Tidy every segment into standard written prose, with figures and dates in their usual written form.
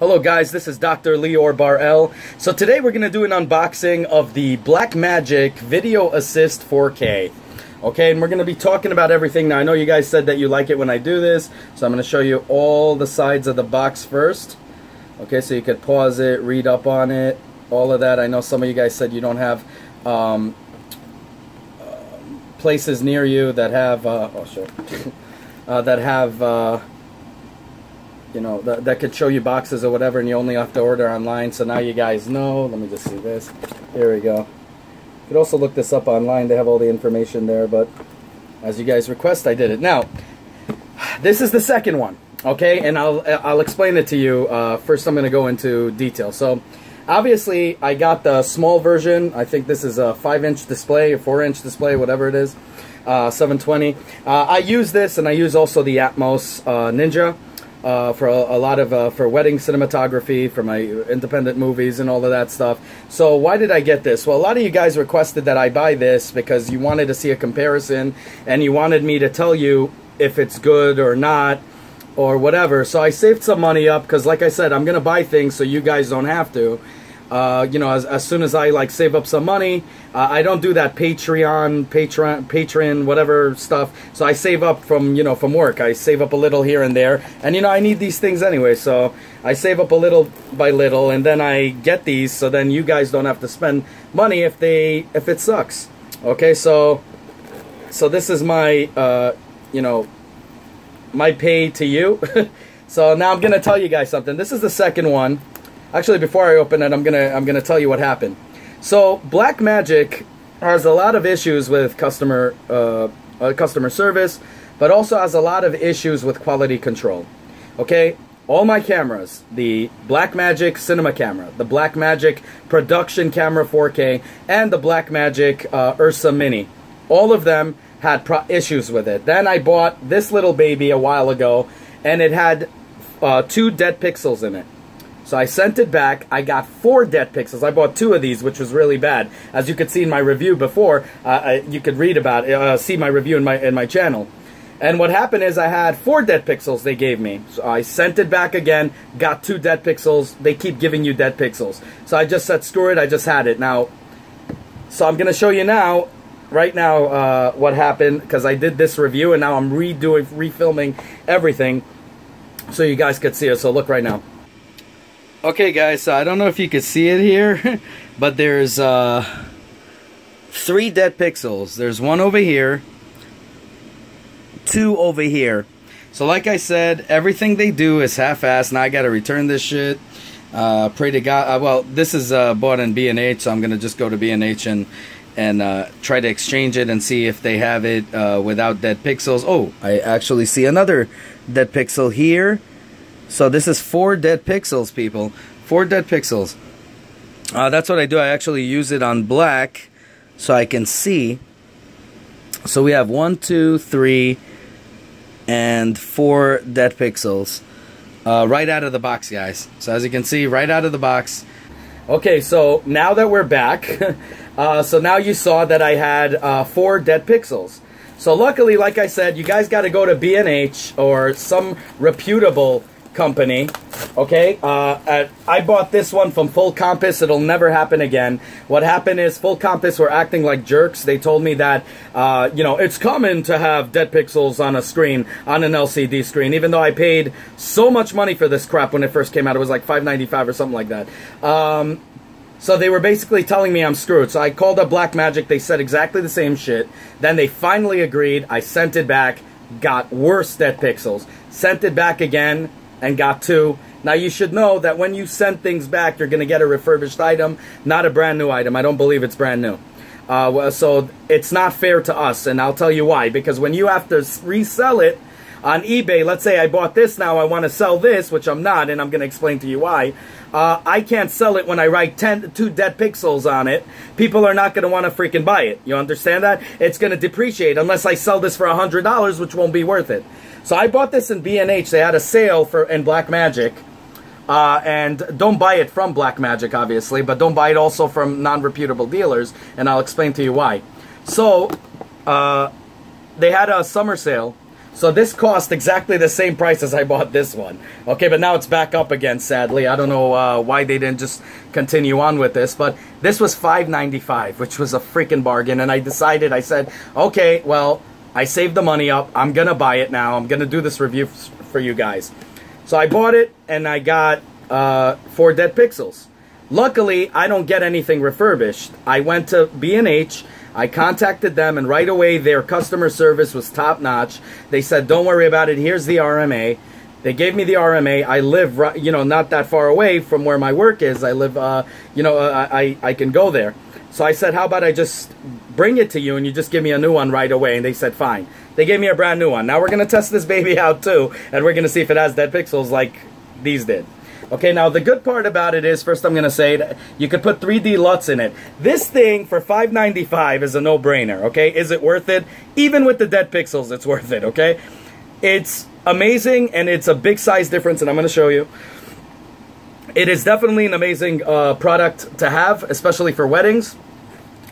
Hello guys, this is Dr. Lior Bar-El. So today we're going to do an unboxing of the Blackmagic Video Assist 4K. Okay, and we're going to be talking about everything. Now I know you guys said that you like it when I do this, so I'm going to show you all the sides of the box first. Okay, so you could pause it, read up on it, all of that. I know some of you guys said you don't have places near you that have, that have, you know, that could show you boxes or whatever, and you only have to order online. So now you guys know. Let me just see this. Here we go. You could also look this up online. They have all the information there, but as you guys request, I did it. Now, this is the second one, okay? And I'll explain it to you. First, I'm going to go into detail. So, obviously, I got the small version. I think this is a 5-inch display, or 4-inch display, whatever it is, 720. I use this, and I use also the Atmos Ninja. For a lot of for wedding cinematography, for my independent movies and all of that stuff. So why did I get this? Well, a lot of you guys requested that I buy this because you wanted to see a comparison and you wanted me to tell you if it's good or not or whatever. So I saved some money up because, like I said, I'm gonna buy things so you guys don't have to. You know, as soon as I like save up some money, I don't do that Patreon, whatever stuff. So I save up from, you know, from work. I save up a little here and there, and you know, I need these things anyway. So I save up a little by little, and then I get these. So then you guys don't have to spend money if it sucks. Okay, so this is my you know, my pay to you. So now I'm gonna tell you guys something. This is the second one. Actually, before I open it, I'm gonna tell you what happened. So Blackmagic has a lot of issues with customer service, but also has a lot of issues with quality control. Okay, all my cameras, the Blackmagic Cinema camera, the Blackmagic Production Camera 4K, and the Blackmagic Ursa Mini, all of them had issues with it. Then I bought this little baby a while ago, and it had 2 dead pixels in it. So I sent it back. I got 4 dead pixels. I bought 2 of these, which was really bad. As you could see in my review before, you could read about it, see my review in my channel. And what happened is I had 4 dead pixels they gave me. So I sent it back again, got 2 dead pixels. They keep giving you dead pixels. So I just said, screw it, I just had it. Now, so I'm going to show you now, right now, what happened, because I did this review, and now I'm refilming everything so you guys could see it. So look right now. Okay guys, so I don't know if you can see it here, but there's 3 dead pixels. There's 1 over here, 2 over here. So like I said, everything they do is half-assed. Now I gotta return this shit. Pray to God. Well, this is bought in B&H, so I'm gonna just go to B&H and try to exchange it and see if they have it without dead pixels. Oh, I actually see another dead pixel here. So this is 4 dead pixels, people. 4 dead pixels. That's what I do. I actually use it on black so I can see. So we have 1, 2, 3, and 4 dead pixels right out of the box, guys. So as you can see, right out of the box. Okay, so now that we're back, so now you saw that I had 4 dead pixels. So luckily, like I said, you guys got to go to B&H or some reputable company. Okay, I bought this one from Full Compass. It'll never happen again. What happened is Full Compass were acting like jerks. They told me that you know, it's common to have dead pixels on a screen, on an LCD screen, even though I paid so much money for this crap when it first came out. It was like $5.95 or something like that. So they were basically telling me I'm screwed. So I called up Blackmagic. They said exactly the same shit. Then they finally agreed. I sent it back, got worse dead pixels. Sent it back again, and got 2. Now you should know that when you send things back, you're going to get a refurbished item, not a brand new item. I don't believe it's brand new. So it's not fair to us, and I'll tell you why. Because when you have to resell it on eBay, let's say I bought this now, I want to sell this, which I'm not, and I'm going to explain to you why. I can't sell it when I write 2 dead pixels on it. People are not going to want to freaking buy it. You understand that? It's going to depreciate unless I sell this for $100, which won't be worth it. So I bought this in B&H. They had a sale in Blackmagic. And don't buy it from Blackmagic, obviously, but don't buy it also from non-reputable dealers, and I'll explain to you why. So, they had a summer sale. So this cost exactly the same price as I bought this one. Okay, but now it's back up again, sadly. I don't know why they didn't just continue on with this, but this was $5.95, which was a freaking bargain. And I decided, I said, okay, well, I saved the money up. I'm going to buy it now. I'm going to do this review for you guys. So I bought it, and I got 4 dead pixels. Luckily, I don't get anything refurbished. I went to B&H, I contacted them, and right away their customer service was top-notch. They said, don't worry about it, here's the RMA. They gave me the RMA. I live, you know, not that far away from where my work is. I live, you know, I can go there. So I said, how about I just bring it to you and you just give me a new one right away? And they said, fine. They gave me a brand new one. Now we're going to test this baby out too, and we're going to see if it has dead pixels like these did. Okay, now the good part about it is, first I'm going to say that you could put 3D LUTs in it. This thing for $5.95 is a no-brainer, okay? Is it worth it? Even with the dead pixels, it's worth it, okay? It's amazing, and it's a big size difference, and I'm going to show you. It is definitely an amazing product to have, especially for weddings.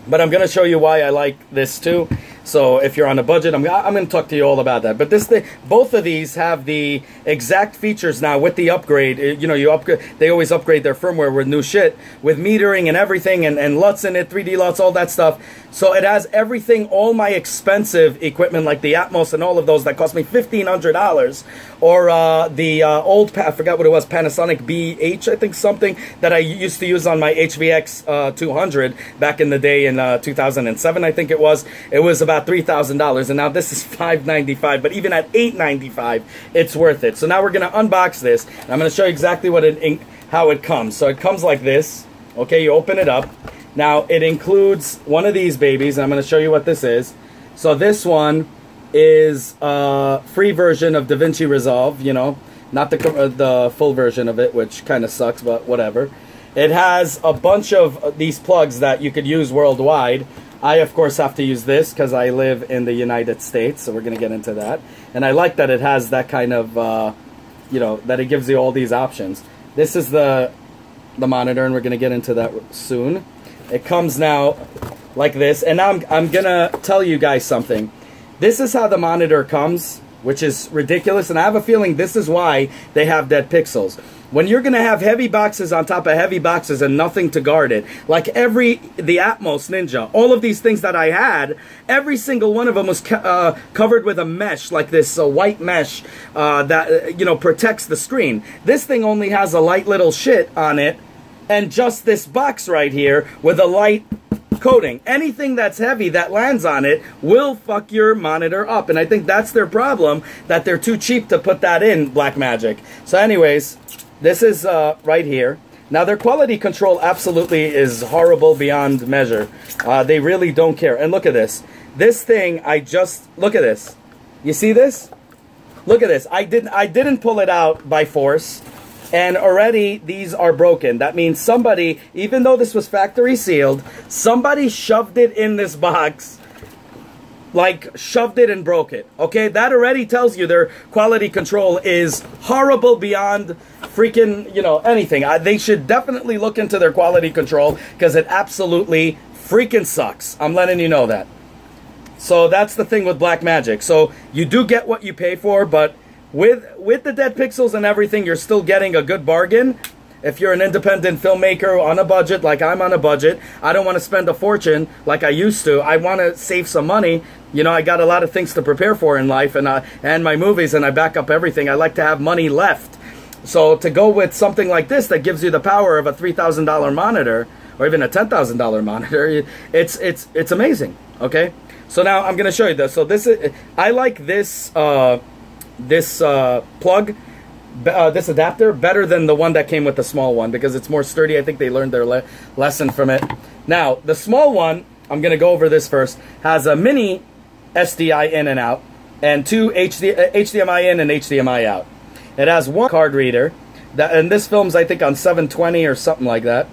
But I'm going to show you why I like this too. So if you're on a budget, I'm going to talk to you all about that. But this thing, both of these have the exact features now with the upgrade. You know, you upgrade. They always upgrade their firmware with new shit, with metering and everything, and LUTs in it, 3D LUTs, all that stuff. So it has everything, all my expensive equipment like the Atmos and all of those that cost me $1,500, or the old, I forgot what it was, Panasonic BH, I think something, that I used to use on my HVX 200 back in the day in 2007, I think it was. It was about $3,000, and now this is $5.95, but even at $8.95, it's worth it. So now we're going to unbox this, and I'm going to show you exactly what how it comes. So it comes like this. Okay, you open it up. Now, it includes one of these babies, and I'm going to show you what this is. So this one is a free version of DaVinci Resolve, you know, not the full version of it, which kind of sucks, but whatever. It has a bunch of these plugs that you could use worldwide. I, of course, have to use this because I live in the United States, so we're going to get into that. And I like that it has that kind of, you know, that it gives you all these options. This is the monitor, and we're going to get into that soon. It comes now like this, and now I'm going to tell you guys something. This is how the monitor comes, which is ridiculous, and I have a feeling this is why they have dead pixels. When you're going to have heavy boxes on top of heavy boxes and nothing to guard it, like the Atmos Ninja, all of these things that I had, every single one of them was covered with a mesh, like this white mesh that, you know, protects the screen. This thing only has a light little shit on it, and just this box right here with a light coating. Anything that's heavy that lands on it will fuck your monitor up, and I think that's their problem, that they're too cheap to put that in, Blackmagic. So anyways, this is right here. Now their quality control absolutely is horrible beyond measure. They really don't care. And look at this. This thing, look at this. You see this? Look at this. I didn't pull it out by force. And already these are broken. That means somebody, even though this was factory sealed, somebody shoved it in this box, like shoved it and broke it. Okay, that already tells you their quality control is horrible beyond freaking, you know, anything. They should definitely look into their quality control, because it absolutely freaking sucks. I'm letting you know that. So that's the thing with Blackmagic. So you do get what you pay for, but with the dead pixels and everything, you're still getting a good bargain. If you're an independent filmmaker on a budget, like I'm on a budget, I don't want to spend a fortune like I used to. I want to save some money. You know, I got a lot of things to prepare for in life, and my movies, and I back up everything. I like to have money left. So to go with something like this that gives you the power of a $3,000 monitor, or even a $10,000 monitor, it's amazing. Okay, so now I'm going to show you this. So this is, I like this plug, this adapter, better than the one that came with the small one, because it's more sturdy. I think they learned their lesson from it. Now, the small one, I'm going to go over this first, has a mini SDI in and out, and two HDMI in and HDMI out. It has one card reader, and this films, I think, on 720 or something like that.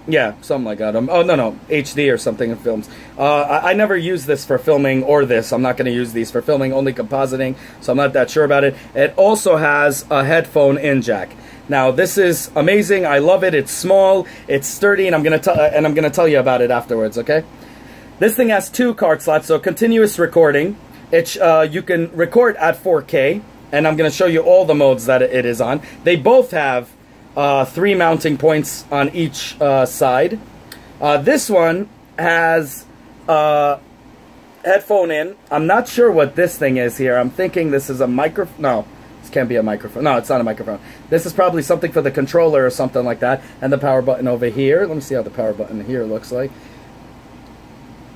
Yeah, something like that. Oh, no, HD or something in films. I never use this for filming, or this. I'm not going to use these for filming, only compositing, so I'm not that sure about it. It also has a headphone in jack. Now, this is amazing. I love it. It's small, it's sturdy, and I'm going to tell you about it afterwards, okay? This thing has two card slots, so continuous recording. It's you can record at 4K, and I'm going to show you all the modes that it is on. They both have 3 mounting points on each side. This one has headphone in. I'm not sure what this thing is here. I'm thinking this is a microphone. No, this can't be a microphone. No, it's not a microphone. This is probably something for the controller or something like that. And the power button over here. Let me see how the power button here looks like.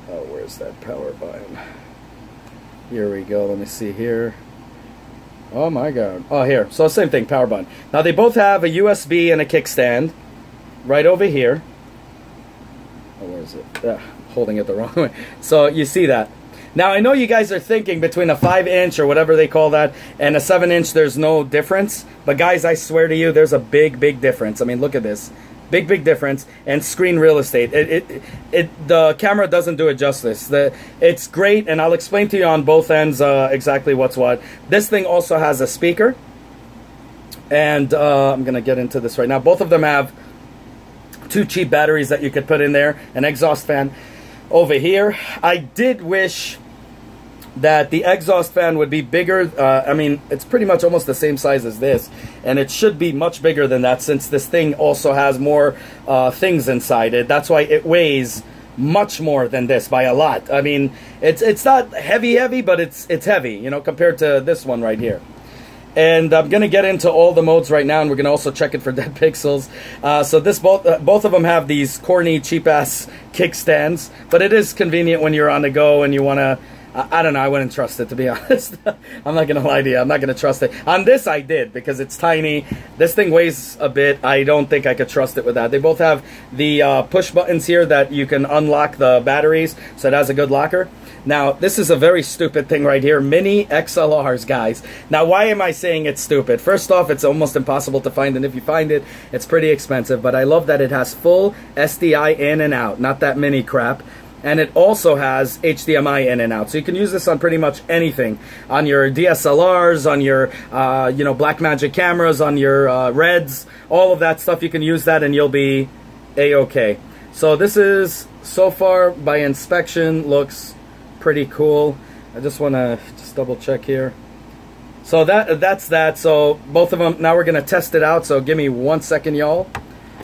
Oh, where's that power button? Here we go. Let me see here. Oh my god. Oh, here. So same thing, power button. Now they both have a USB and a kickstand right over here. Oh, where is it? Holding it the wrong way. So you see that. Now I know you guys are thinking between a 5-inch or whatever they call that and a 7-inch there's no difference. But guys, I swear to you, there's a big difference. I mean, look at this. Big difference. And screen real estate. The camera doesn't do it justice. It's great, and I'll explain to you on both ends exactly what's what. This thing also has a speaker. And I'm going to get into this right now. Both of them have 2 cheap batteries that you could put in there. An exhaust fan over here. I did wish that the exhaust fan would be bigger. I mean, it's pretty much almost the same size as this, and it should be much bigger than that since this thing also has more things inside it. That's why it weighs much more than this by a lot. I mean, it's not heavy, but it's heavy, you know, compared to this one right here. And I'm going to get into all the modes right now, and we're going to also check it for dead pixels. So this both of them have these corny, cheap-ass kickstands, but it is convenient when you're on the go and you want to... I don't know, I wouldn't trust it, to be honest. I'm not going to lie to you, I'm not going to trust it. On this I did, because it's tiny. This thing weighs a bit. I don't think I could trust it with that. They both have the push buttons here that you can unlock the batteries, so it has a good locker. Now, this is a very stupid thing right here. Mini XLRs, guys. Now, why am I saying it's stupid? First off, it's almost impossible to find, and if you find it, it's pretty expensive. But I love that it has full SDI in and out, not that mini crap. And it also has HDMI in and out. So you can use this on pretty much anything. On your DSLRs, on your you know, Blackmagic cameras, on your Reds, all of that stuff. You can use that and you'll be A-okay. So this is, so far, by inspection, looks pretty cool. I just want to just double check here. So that's that. So both of them, now we're going to test it out. So give me 1 second, y'all,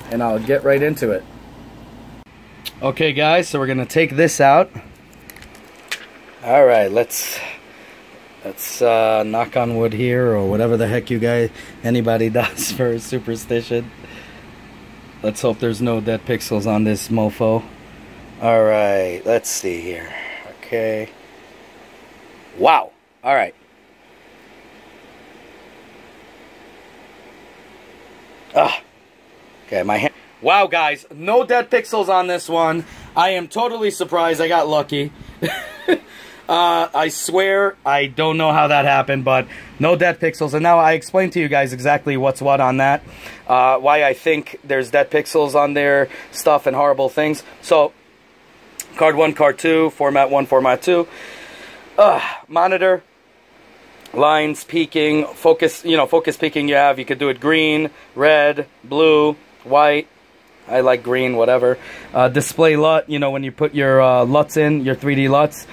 and I'll get right into it. Okay, guys, so we're going to take this out. All right, let's knock on wood here, or whatever the heck anybody does for a superstition. Let's hope there's no dead pixels on this mofo. All right, let's see here. Okay. Wow. All right. Okay, my hand. Wow, guys, no dead pixels on this one. I am totally surprised. I got lucky. I swear, I don't know how that happened, but no dead pixels. And now I explained to you guys exactly what's what on that. Why I think there's dead pixels on their stuff and horrible things. So, card 1, card 2, format 1, format 2. Monitor, lines, peaking, focus, you know, focus peaking you could do it green, red, blue, white. I like green, whatever. Display LUT, you know, when you put your LUTs in, your 3D LUTs.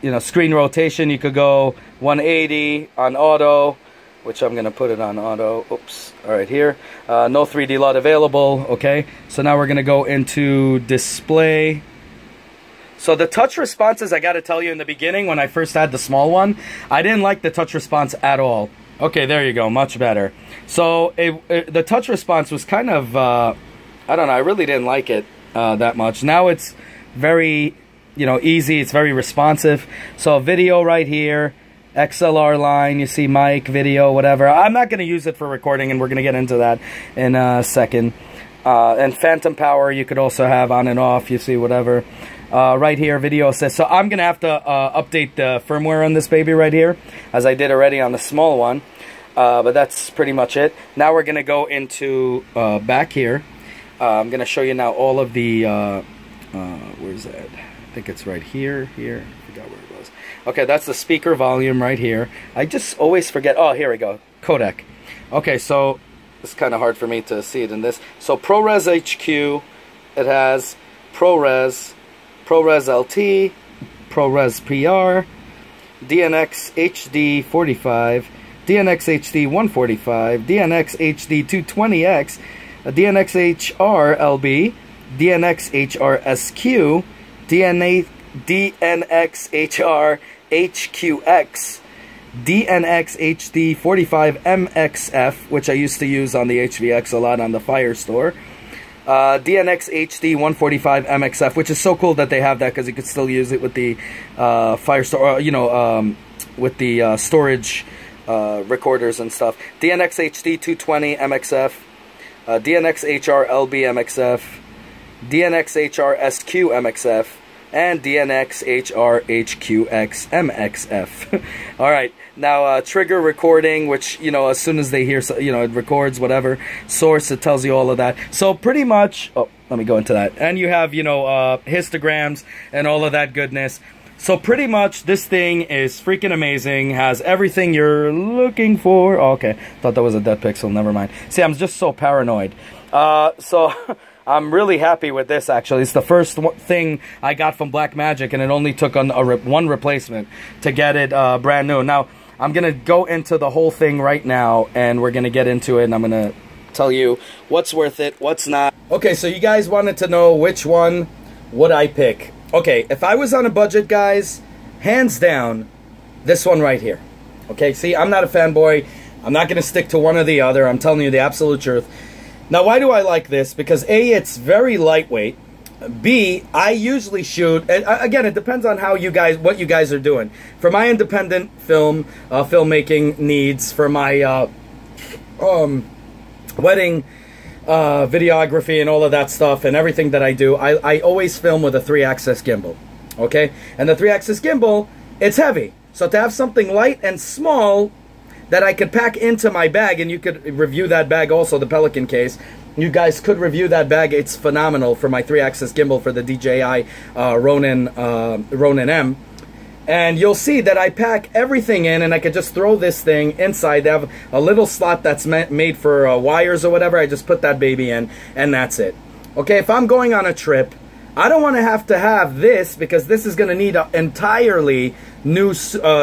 You know, screen rotation, you could go 180 on auto, which I'm going to put it on auto. Oops. All right, here. No 3D LUT available. Okay. So now we're going to go into display. So the touch responses, I got to tell you, in the beginning, when I first had the small one, I didn't like the touch response at all. Okay, there you go. Much better. So the touch response was kind of... I don't know, I really didn't like it that much. Now it's very, you know, easy. It's very responsive. So video right here, XLR line, you see mic, video, whatever. I'm not going to use it for recording, and we're going to get into that in a second. And phantom power you could also have on and off, you see, whatever. Right here, video assist. So I'm going to have to update the firmware on this baby right here, as I did already on the small one. But that's pretty much it. Now we're going to go into back here. I'm going to show you now all of the, where's that? I think it's right here, I forgot where it was. Okay, that's the speaker volume right here. I just always forget, oh, here we go, codec. Okay, so it's kind of hard for me to see it in this. So ProRes HQ, it has ProRes, ProRes LT, ProRes PR, DNX HD 45, DNX HD 145, DNX HD 220X, DNX HR LB, DNX HR SQ, DNX HR HQX, DNX HD 45 MXF, which I used to use on the HVX a lot on the Firestore. DNX HD 145 MXF, which is so cool that they have that because you could still use it with the Firestore, with the storage recorders and stuff. DNX HD 220 MXF, DNX HR LB MXF, DNX HR SQ MXF, and DNX HR HQX MXF. All right, now trigger recording, which, as soon as they hear, it records whatever source, it tells you all of that. So pretty much, oh, let me go into that. And you have, histograms and all of that goodness. So pretty much this thing is freaking amazing, has everything you're looking for. Oh, okay, thought that was a dead pixel, never mind. See, I'm just so paranoid. So I'm really happy with this, actually. It's the first thing I got from Blackmagic, and it only took one replacement to get it brand new. Now, I'm going to go into the whole thing right now, and we're going to get into it, and I'm going to tell you what's worth it, what's not. Okay, so you guys wanted to know which one would I pick. Okay, if I was on a budget, guys, hands down, this one right here. Okay, see, I'm not a fanboy. I'm not going to stick to one or the other. I'm telling you the absolute truth. Now, why do I like this? Because A, it's very lightweight. B, I usually shoot, and again, it depends on how what you guys are doing. For my independent filmmaking needs, for my wedding videography and all of that stuff and everything that I do, I always film with a 3-axis gimbal, okay? And the 3-axis gimbal, it's heavy. So to have something light and small that I could pack into my bag, and you could review that bag also, the Pelican case. You guys could review that bag. It's phenomenal for my 3-axis gimbal for the DJI ronin-m. And you'll see that I pack everything in, and I could just throw this thing inside. They have a little slot that's made for wires or whatever. I just put that baby in, and that's it. Okay, if I'm going on a trip, I don't want to have this, because this is going to need an entirely new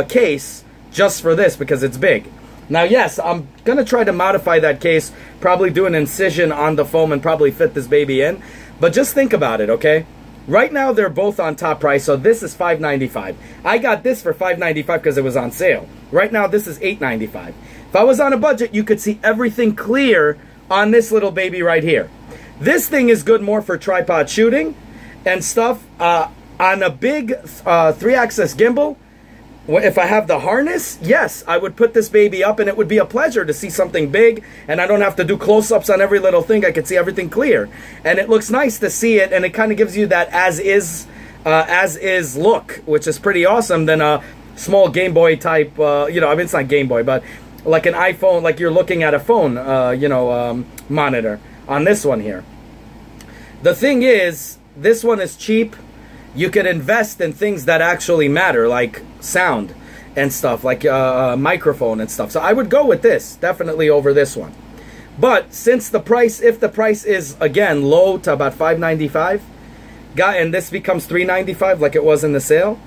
case just for this, because it's big. Now, yes, I'm going to try to modify that case, probably do an incision on the foam and probably fit this baby in. But just think about it, okay? Right now, they're both on top price, so this is $5.95. I got this for $5.95 because it was on sale. Right now, this is $8.95. If I was on a budget, you could see everything clear on this little baby right here. This thing is good more for tripod shooting and stuff. On a big 3-axis gimbal, if I have the harness, yes, I would put this baby up, and it would be a pleasure to see something big, and I don't have to do close-ups on every little thing. I could see everything clear, and it looks nice to see it, and it kind of gives you that as-is look, which is pretty awesome than a small Game Boy type, I mean, it's not Game Boy, but like an iPhone, like you're looking at a phone, monitor on this one here. The thing is, this one is cheap. You could invest in things that actually matter, like sound and stuff, like microphone and stuff. So I would go with this, definitely over this one. But since the price, if the price is, again, low to about $5.95, and this becomes $3.95 like it was in the sale,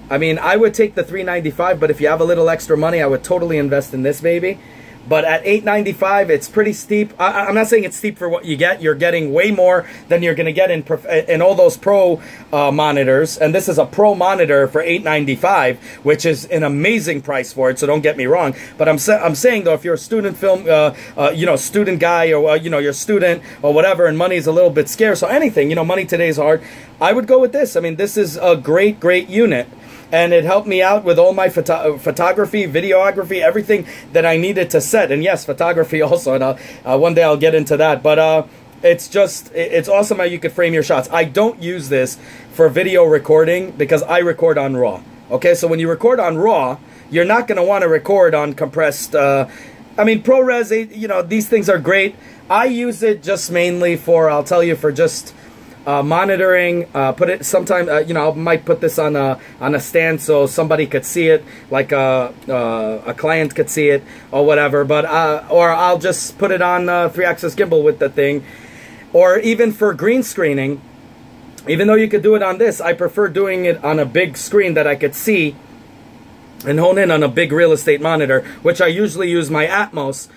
I mean, I would take the $3.95, but if you have a little extra money, I would totally invest in this baby. But at $8.95, it's pretty steep. I'm not saying it's steep for what you get. You're getting way more than you're going to get in all those pro monitors. And this is a pro monitor for $8.95, which is an amazing price for it. So don't get me wrong. But I'm saying, though, if you're a student student guy, or you're a student or whatever, and money is a little bit scarce, or anything, money today is hard, I would go with this. I mean, this is a great, great unit. And it helped me out with all my photography, videography, everything that I needed to set. And yes, photography also. And one day I'll get into that. But it's awesome how you could frame your shots. I don't use this for video recording because I record on RAW. Okay, so when you record on RAW, you're not going to want to record on compressed. I mean, ProRes, these things are great. I use it just mainly for, I'll tell you, for just monitoring. Put it sometime. I might put this on a stand so somebody could see it, like a client could see it or whatever. But or I'll just put it on 3-axis gimbal with the thing, or even for green screening. Even though you could do it on this, I prefer doing it on a big screen that I could see and hone in on a big real estate monitor, which I usually use my Atmos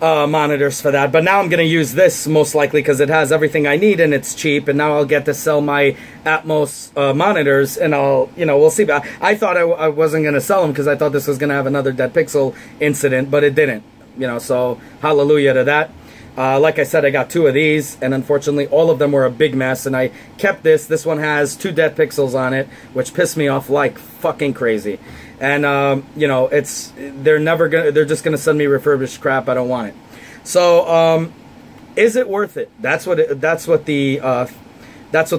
monitors for that. But now I'm going to use this most likely because it has everything I need and it's cheap. And now I'll get to sell my Atmos monitors, and I'll, you know, we'll see. I thought I wasn't going to sell them because I thought this was going to have another dead pixel incident, but it didn't. You know, so hallelujah to that. Like I said, I got 2 of these, and unfortunately all of them were a big mess, and I kept this. This one has 2 dead pixels on it, which pissed me off like fucking crazy. And you know, they're just gonna send me refurbished crap. I don't want it. So is it worth it? That's what the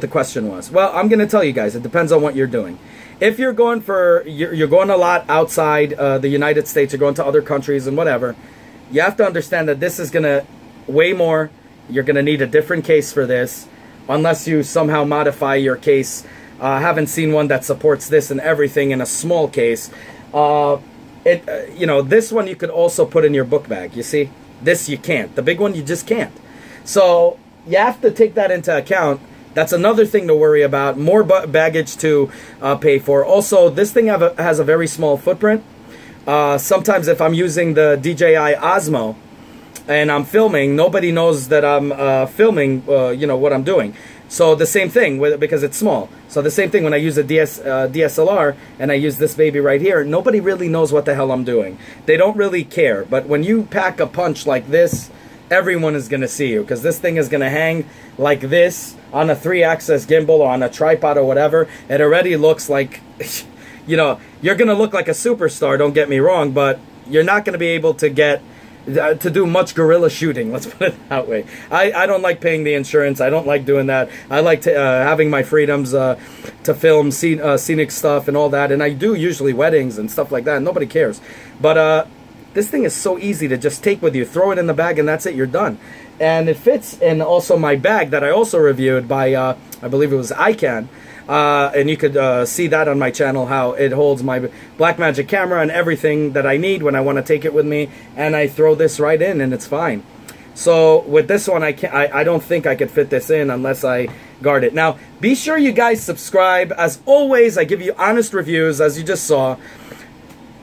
question was. Well, I'm gonna tell you guys, it depends on what you're doing. If you're going you're going a lot outside the United States, you're going to other countries and whatever, you have to understand that this is gonna way more. You're gonna need a different case for this, unless you somehow modify your case. I haven't seen one that supports this and everything in a small case. You know, this one you could also put in your book bag. You see, this you can't. The big one you just can't. So you have to take that into account. That's another thing to worry about. More baggage to pay for. Also, this thing has a very small footprint. Sometimes if I'm using the DJI Osmo and I'm filming, nobody knows that I'm filming, you know, what I'm doing. So the same thing, because it's small. So the same thing when I use a DSLR and I use this baby right here, nobody really knows what the hell I'm doing. They don't really care. But when you pack a punch like this, everyone is going to see you, because this thing is going to hang like this on a 3-axis gimbal or on a tripod or whatever. It already looks like, you know, you're going to look like a superstar, don't get me wrong, but you're not going to be able to do much guerrilla shooting, let's put it that way. I don't like paying the insurance. I don't like doing that. I like to, having my freedoms to film scenic stuff and all that, and I do usually weddings and stuff like that, and nobody cares. But this thing is so easy to just take with you, throw it in the bag, and that's it, you're done. And it fits in also my bag that I also reviewed by, I believe it was ICANN. And you could see that on my channel, how it holds my Blackmagic camera and everything that I need when I want to take it with me, and I throw this right in and it's fine. So with this one, I don't think I could fit this in unless I guard it. Now, be sure you guys subscribe. As always, I give you honest reviews, as you just saw.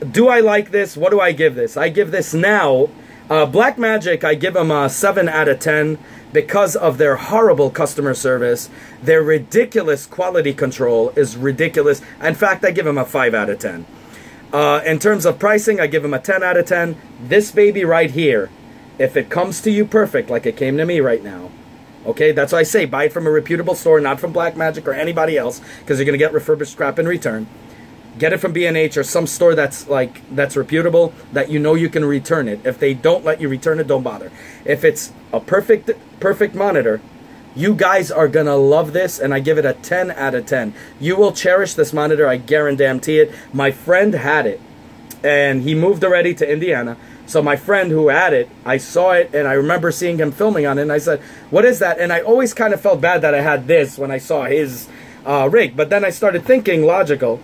Do I like this? What do I give this? I give this now, Blackmagic, I give them a 7 out of 10. Because of their horrible customer service. Their ridiculous quality control is ridiculous. In fact, I give them a 5 out of 10. In terms of pricing, I give them a 10 out of 10. This baby right here, if it comes to you perfect, like it came to me right now, okay, that's why I say buy it from a reputable store, not from Blackmagic or anybody else, because you're going to get refurbished crap in return. Get it from B&H or some store that's reputable, that you know you can return it. If they don't let you return it, don't bother. If it's a perfect monitor, you guys are gonna love this, and I give it a 10 out of 10. You will cherish this monitor, I guarantee it. My friend had it, and he moved already to Indiana. So my friend who had it, I saw it, and I remember seeing him filming on it, and I said, what is that? And I always kind of felt bad that I had this when I saw his rig. But then I started thinking logical,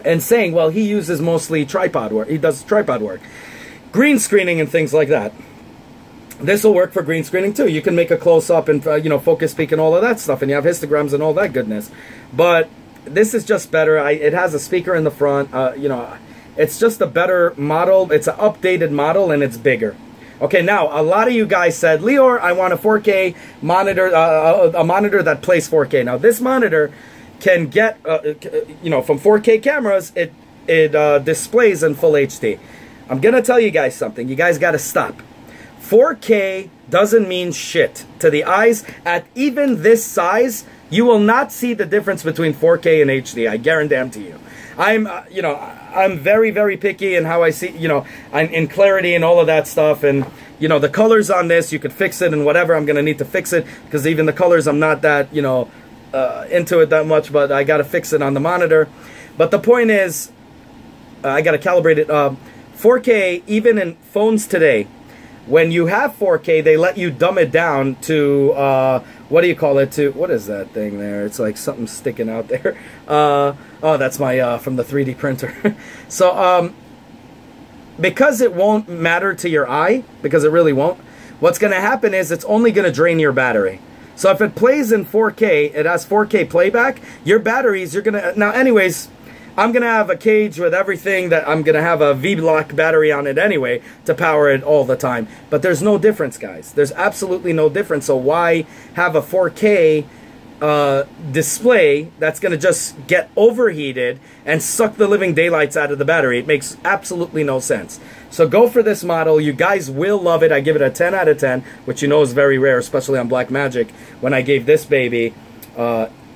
and saying, well, he uses mostly tripod work. He does tripod work. Green screening and things like that. This will work for green screening too. You can make a close-up and, you know, focus peak and all of that stuff, and you have histograms and all that goodness. But this is just better. It has a speaker in the front. You know, it's just a better model. It's an updated model, and it's bigger. Okay, now, a lot of you guys said, Lior, I want a 4K monitor, a monitor that plays 4K. Now, this monitor can get, you know, from 4K cameras, it displays in full HD. I'm going to tell you guys something. You guys got to stop. 4K doesn't mean shit to the eyes. At even this size, you will not see the difference between 4K and HD. I guarantee you. You know, I'm very, very picky in how I see, you know, in clarity and all of that stuff. And, you know, the colors on this, you could fix it and whatever. I'm going to need to fix it, because even the colors, I'm not that, you know, into it that much, but I got to fix it on the monitor. But the point is, I got to calibrate it. 4K, even in phones today, when you have 4K, they let you dumb it down to, what do you call it, to, what is that thing there? It's like something sticking out there. Oh, that's my, from the 3D printer. So, because it won't matter to your eye, because it really won't, what's going to happen is it's only going to drain your battery. So if it plays in 4K, it has 4K playback, your batteries, you're going to... Now, anyways, I'm going to have a cage with everything that I'm going to have a V-Block battery on it anyway to power it all the time. But there's no difference, guys. There's absolutely no difference. So why have a 4K display that's going to just get overheated and suck the living daylights out of the battery? It makes absolutely no sense. So go for this model. You guys will love it. I give it a 10 out of 10, which you know is very rare, especially on Blackmagic. When I gave this baby,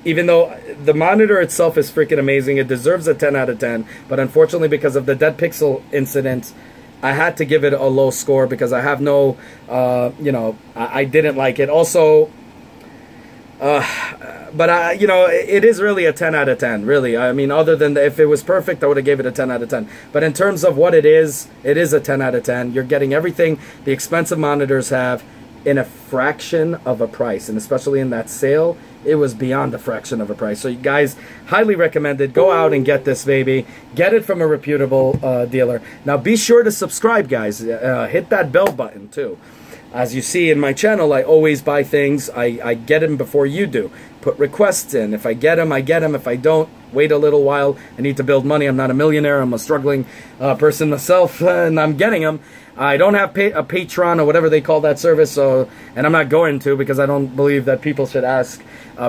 even though the monitor itself is freaking amazing, it deserves a 10 out of 10. But unfortunately, because of the dead pixel incident, I had to give it a low score because I have no, you know, I didn't like it. Also, but you know, it is really a 10 out of 10, really. I mean, other than if it was perfect, I would have gave it a 10 out of 10. But in terms of what it is a 10 out of 10. You're getting everything the expensive monitors have in a fraction of a price, and especially in that sale, it was beyond a fraction of a price. So you guys, highly recommended. Go out and get this baby. Get it from a reputable dealer. Now be sure to subscribe, guys. Hit that bell button too. As you see in my channel, I always buy things. I get them before you do. Put requests in. If I get them, I get them. If I don't, wait a little while. I need to build money. I'm not a millionaire. I'm a struggling person myself, and I'm getting them. I don't have a Patreon or whatever they call that service, so, and I'm not going to, because I don't believe that people should ask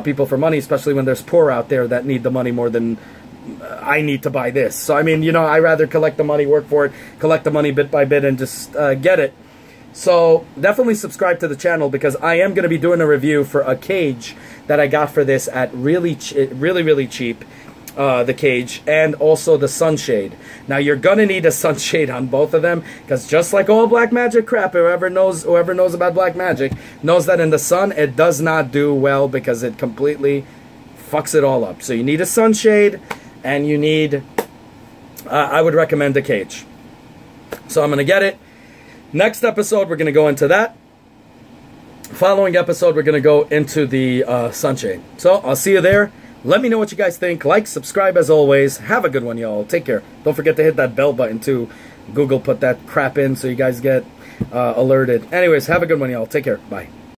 people for money, especially when there's poor out there that need the money more than I need to buy this. So, I mean, you know, I rather collect the money, work for it, collect the money bit by bit, and just get it. So definitely subscribe to the channel, because I am going to be doing a review for a cage that I got for this at really cheap, the cage, and also the sunshade. Now you're going to need a sunshade on both of them, because just like all Blackmagic crap, whoever knows about Blackmagic knows that in the sun it does not do well, because it completely fucks it all up. So you need a sunshade, and you need, I would recommend a cage. So I'm going to get it. Next episode, we're going to go into that. Following episode, we're going to go into the sunshade. So, I'll see you there. Let me know what you guys think. Like, subscribe as always. Have a good one, y'all. Take care. Don't forget to hit that bell button, too. Google put that crap in so you guys get alerted. Anyways, have a good one, y'all. Take care. Bye.